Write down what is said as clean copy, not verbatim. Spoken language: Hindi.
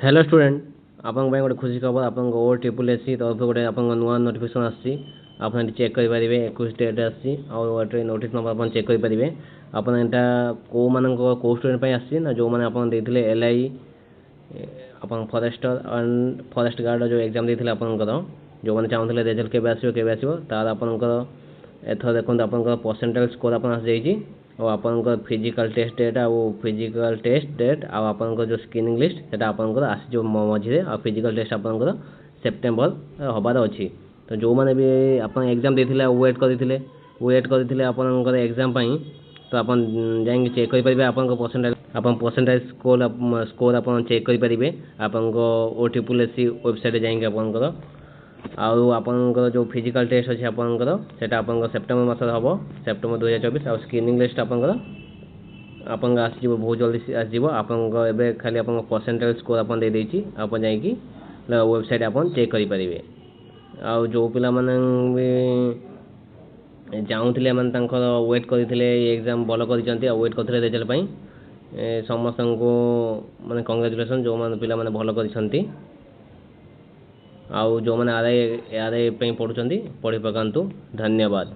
हेलो स्टूडेंट आपन गोटे खुशी खबर आप ओ ट्रिपल एससी तरफ गोटे आप नुआ नोटिफिकेशन आसी आप चेक करेंगे 21 डेट आसी नोटिस नंबर आप चेक करेंगे आपन एटा को मान को स्टूडेंट आसी ना जो मैंने आपन देथिले एलआई आपन फॉरेस्टर एंड फॉरेस्ट गार्ड जो एग्जाम देथिले आपनकर जो मैंने चाहूले रिजल्ट केबे आसीबो तार आपनकर एथर देखो आपनकर परसेंटेज स्कोर आपन आसी जाइए और आपनकर फिजिकल टेस्ट डेट और फिजिकल टेस्ट डेट और आपनकर जो स्क्रीनिंग लिस्ट सेटा आपनकर आसी जो मझे और फिजिकल टेस्ट आपनकर सेप्टेम्बर हबार अच्छी तो जो मैंने भी आपन एग्जाम देथिले वेट करते आपनकर एग्जाम पाई तो आपन जाएंगे चेक करेंगे आपन परसेंटेज स्कोर आपन चेक करेंगे आपन ओ ट्रिपल एससी वेबसाइट जाएंगे आपनकर आउ आपनकर जो फिजिकल टेस्ट अच्छे आपनकर सेटा आपनकर सेप्टेम्बर मास हम सेप्टेम्बर 2024 और स्क्रीनिंग लिस्ट आपनकर आपन आसो बहुत जल्दी आसो आपन खाली आप परसेंटेज स्कोर आप देदेची आप जाकि वेबसाइट आप चेक करेंगे आउ जो पिला माने चाहूले वेट करते एग्जाम भल कर वेट करते रिजल्ट समस्त को माने कंग्रेचुलेसन जो मैंने पिला माने भल कर आउ जो मैंने आर आई पढ़ुं पढ़ी पकातु धन्यवाद।